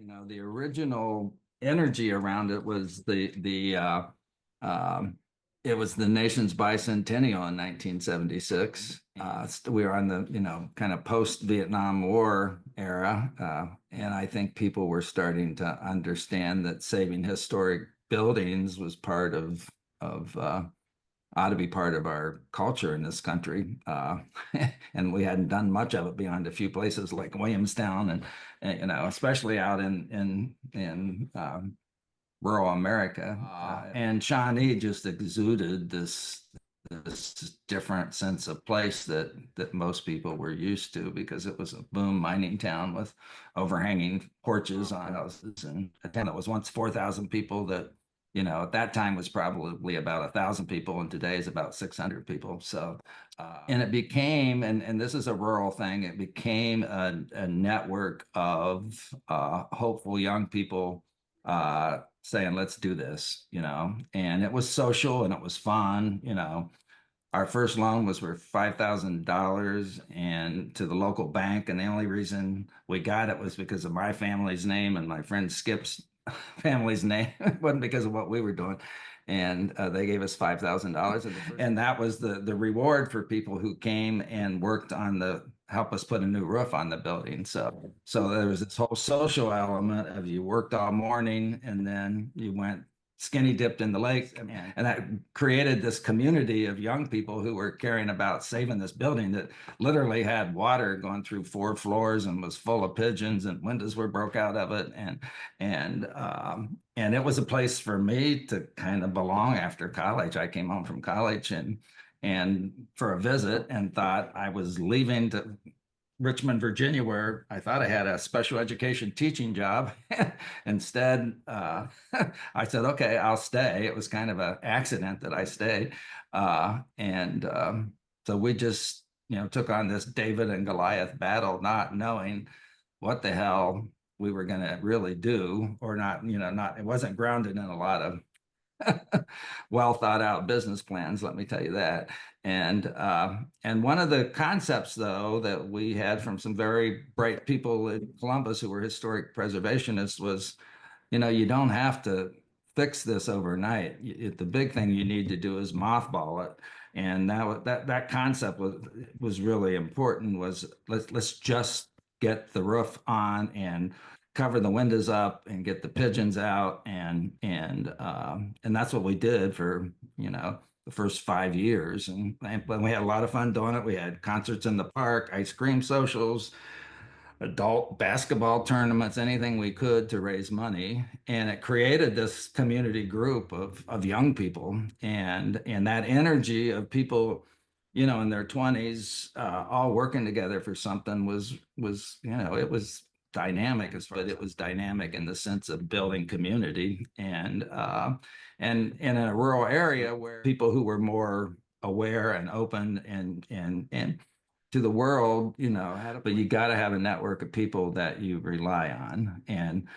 The original energy around it was um, it was the nation's bicentennial in 1976. We were on the, kind of post-Vietnam War era, and I think people were starting to understand that saving historic buildings was part of ought to be part of our culture in this country. And we hadn't done much of it beyond a few places like Williamstown and especially out in rural America. And Shawnee just exuded this different sense of place that most people were used to because it was a boom mining town with overhanging porches on houses, and a town that was once 4,000 people that at that time was probably about 1,000 people, and today is about 600 people. So, and it became, and this is a rural thing, it became a network of hopeful young people saying, let's do this, and it was social and it was fun. Our first loan was for $5,000 and to the local bank. And the only reason we got it was because of my family's name and my friend Skip's family's name. It wasn't because of what we were doing. And they gave us $5,000. And that was the reward for people who came and worked on help us put a new roof on the building. So there was this whole social element of you worked all morning and then you went skinny dipped in the lake, and that created this community of young people who were caring about saving this building that literally had water going through 4 floors and was full of pigeons, and windows were broke out of it, and it was a place for me to kind of belong after college. I came home from college and for a visit and thought I was leaving to Richmond, Virginia, where I thought I had a special education teaching job. Instead, I said, okay, I'll stay. It was kind of an accident that I stayed. And so we just, took on this David and Goliath battle, not knowing what the hell we were going to really do or not, it wasn't grounded in a lot of well thought out business plans, let me tell you that. And one of the concepts, though, that we had from some very bright people in Columbus who were historic preservationists was, you don't have to fix this overnight. The big thing you need to do is mothball it. And that concept was really important. Was let's just get the roof on and cover the windows up and get the pigeons out, and that's what we did for the first 5 years, and we had a lot of fun doing it. We had concerts in the park, ice cream socials, adult basketball tournaments, anything we could to raise money, and it created this community group of young people, and that energy of people in their 20s, all working together for something was it was dynamic, but it was dynamic in the sense of building community, and in a rural area where people who were more aware and open and to the world, but you got to have a network of people that you rely on. And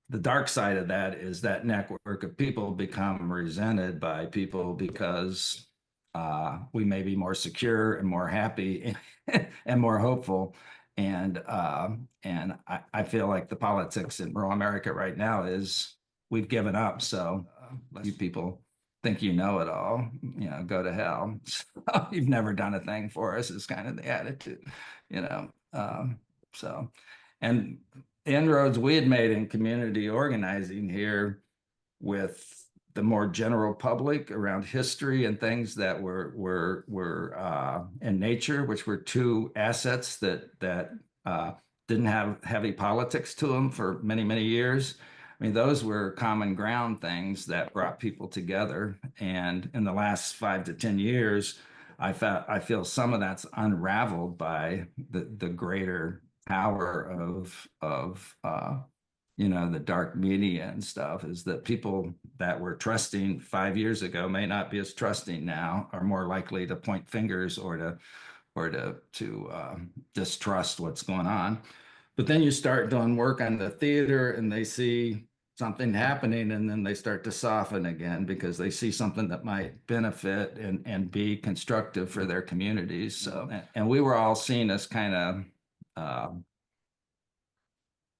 the dark side of that is that network of people become resented by people because we may be more secure and more happy and more hopeful. And I feel like the politics in rural America right now is we've given up. So you people think you know it all, go to hell. So you've never done a thing for us is kind of the attitude, you know. So, and inroads we had made in community organizing here with the more general public around history and things that were in nature, which were two assets that didn't have heavy politics to them for many years. I mean, those were common ground things that brought people together. And in the last 5 to 10 years, I feel some of that's unraveled by the greater power of the dark media and stuff, is that people that were trusting 5 years ago may not be as trusting now, are more likely to point fingers or to distrust what's going on. But then you start doing work on the theater and they see something happening, and then they start to soften again because they see something that might benefit and be constructive for their communities. So, and we were all seen as kind of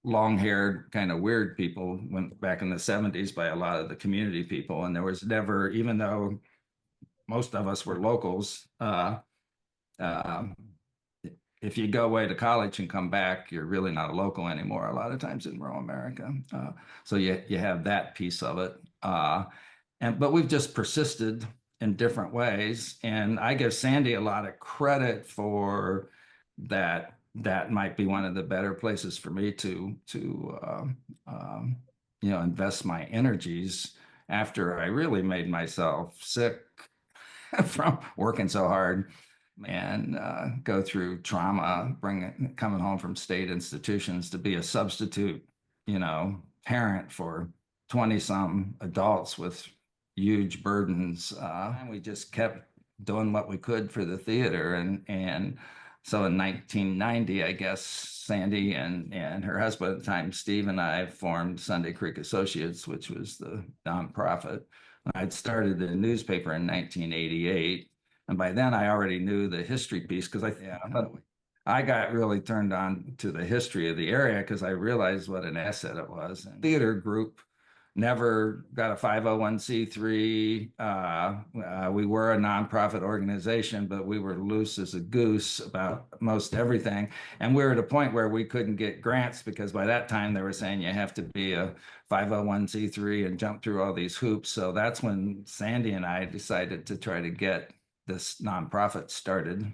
long-haired, kind of weird people went back in the 70s by a lot of the community people. And there was never, even though most of us were locals, uh, if you go away to college and come back, you're really not a local anymore a lot of times in rural America. So you have that piece of it. But we've just persisted in different ways. And I give Sandy a lot of credit for that. That might be one of the better places for me to invest my energies after I really made myself sick from working so hard and go through trauma, coming home from state institutions to be a substitute, parent for 20 some adults with huge burdens. And we just kept doing what we could for the theater. And so in 1990, I guess, Sandy and her husband at the time, Steve, and I formed Sunday Creek Associates, which was the nonprofit. I'd started the newspaper in 1988. And by then I already knew the history piece because I got really turned on to the history of the area because I realized what an asset it was. And theater group never got a 501c3. We were a nonprofit organization, but we were loose as a goose about most everything. And we were at a point where we couldn't get grants because by that time they were saying you have to be a 501c3 and jump through all these hoops. So that's when Sandy and I decided to try to get this nonprofit started.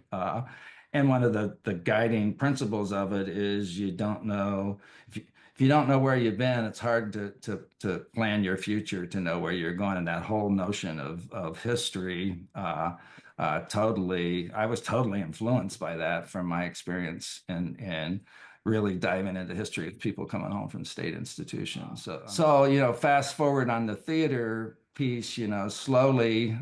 And one of the guiding principles of it is you don't know, if you don't know where you've been, it's hard to plan your future, to know where you're going. And that whole notion of history, I was totally influenced by that from my experience and really diving into history of people coming home from state institutions. So fast forward on the theater piece, slowly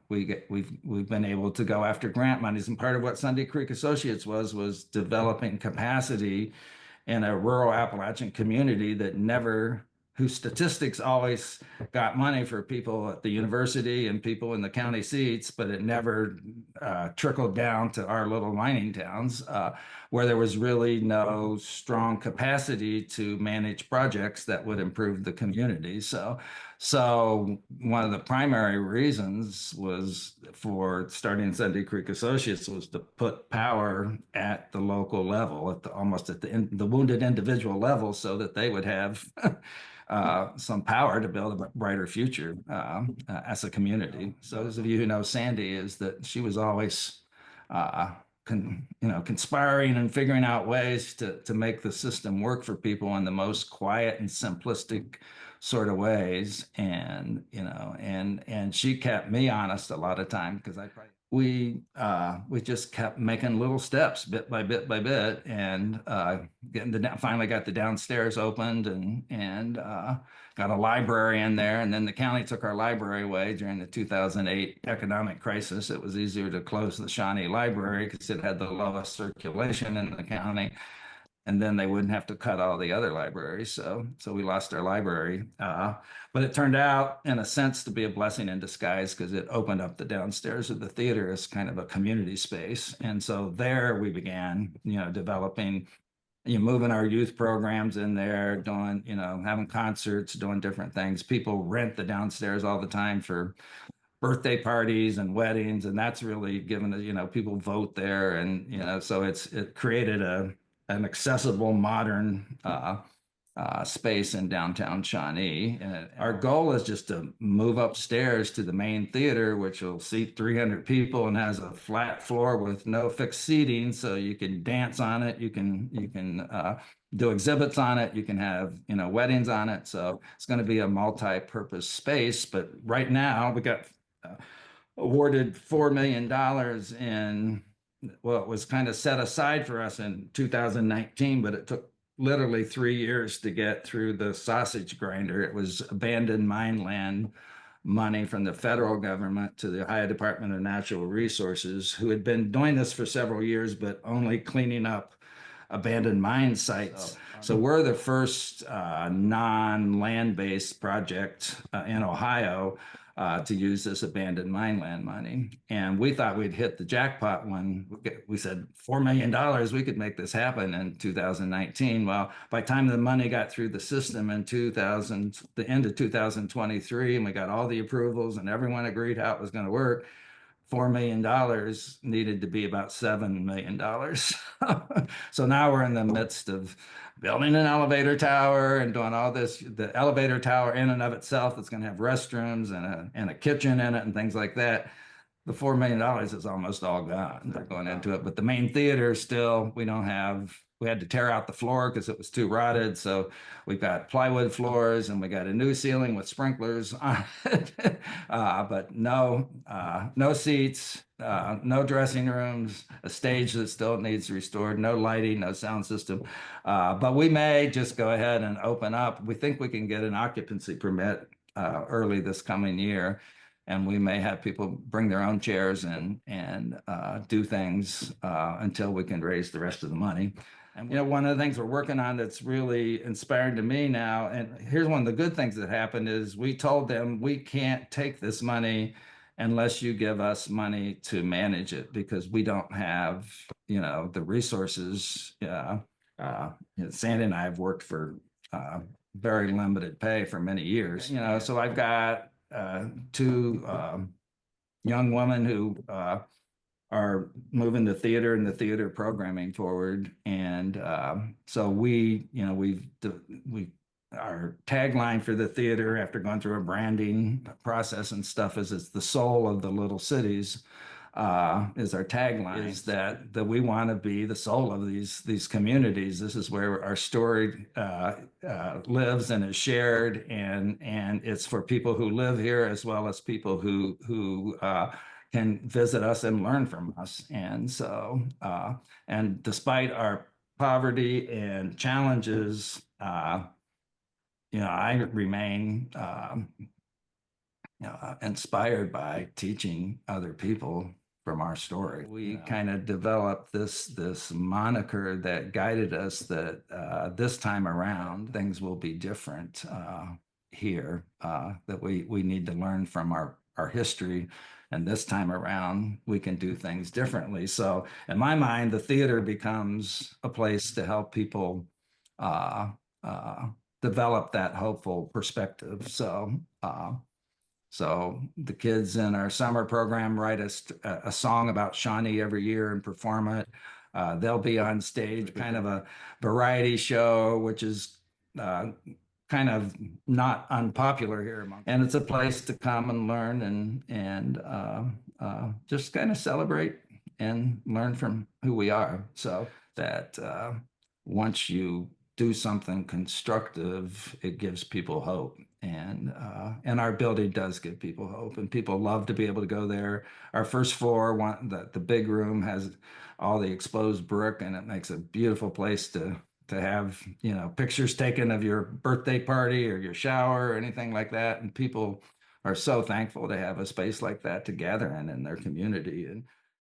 we've been able to go after grant monies, and part of what Sunday Creek Associates was developing capacity in a rural Appalachian community whose statistics always got money for people at the university and people in the county seats, but it never trickled down to our little mining towns where there was really no strong capacity to manage projects that would improve the community. So one of the primary reasons was for starting Sunday Creek Associates was to put power at the local level, almost at the wounded individual level, so that they would have some power to build a brighter future as a community. So those of you who know Sandy, is that she was always conspiring and figuring out ways to make the system work for people in the most quiet and simplistic sort of ways. And she kept me honest a lot of time because we just kept making little steps bit by bit by bit, and finally got the downstairs opened and got a library in there. And then the county took our library away during the 2008 economic crisis. It was easier to close the Shaunee Library because it had the lowest circulation in the county. And then they wouldn't have to cut all the other libraries. So we lost our library. But it turned out, in a sense, to be a blessing in disguise because it opened up the downstairs of the theater as kind of a community space. And so there we began, developing, moving our youth programs in there, doing, having concerts, doing different things. People rent the downstairs all the time for birthday parties and weddings. And that's really given, people vote there. And, so it created an accessible, modern space in downtown Shawnee. And our goal is just to move upstairs to the main theater, which will seat 300 people and has a flat floor with no fixed seating, so you can dance on it, you can do exhibits on it, you can have weddings on it. So it's going to be a multi-purpose space. But right now we got awarded $4 million in, well, it was kind of set aside for us in 2019, but it took literally 3 years to get through the sausage grinder. It was abandoned mine land money from the federal government to the Ohio Department of Natural Resources, who had been doing this for several years, but only cleaning up abandoned mine sites. So we're the first non-land-based project in Ohio to use this abandoned mine land money. And we thought we'd hit the jackpot when we said $4 million, we could make this happen in 2019. Well, by the time the money got through the system in the end of 2023, and we got all the approvals and everyone agreed how it was going to work, $4 million needed to be about $7 million. So now we're in the midst of building an elevator tower and doing all this. The elevator tower in and of itself is going to have restrooms and a kitchen in it and things like that. The $4 million is almost all gone. They're going into it. But the main theater still, we had to tear out the floor because it was too rotted. So we've got plywood floors and we got a new ceiling with sprinklers on it. But no seats, no dressing rooms, a stage that still needs restored, no lighting, no sound system. But we may just go ahead and open up. We think we can get an occupancy permit early this coming year. And we may have people bring their own chairs and do things until we can raise the rest of the money. And one of the things we're working on that's really inspiring to me now, and here's one of the good things that happened, is we told them we can't take this money unless you give us money to manage it, because we don't have the resources. Sandy and I have worked for very limited pay for many years. So I've got two young women who are moving the theater and the theater programming forward. And so our tagline for the theater, after going through a branding process and stuff, is it's the soul of the little cities. Is our tagline, is that we want to be the soul of these communities. This is where our story lives and is shared, and it's for people who live here as well as people who can visit us and learn from us. And so, and despite our poverty and challenges, I remain inspired by teaching other people from our story. We kind of developed this moniker that guided us that this time around things will be different here, that we need to learn from our history, and this time around we can do things differently. So in my mind, the theater becomes a place to help people develop that hopeful perspective. So the kids in our summer program write a song about Shaunee every year and perform it. They'll be on stage, kind of a variety show, which is kind of not unpopular here. And it's a place to come and learn and just kind of celebrate and learn from who we are. So that once you do something constructive, it gives people hope. And our building does give people hope, and people love to be able to go there. Our first floor, the big room, has all the exposed brick, and it makes a beautiful place to have pictures taken of your birthday party or your shower or anything like that. And people are so thankful to have a space like that to gather in their community. And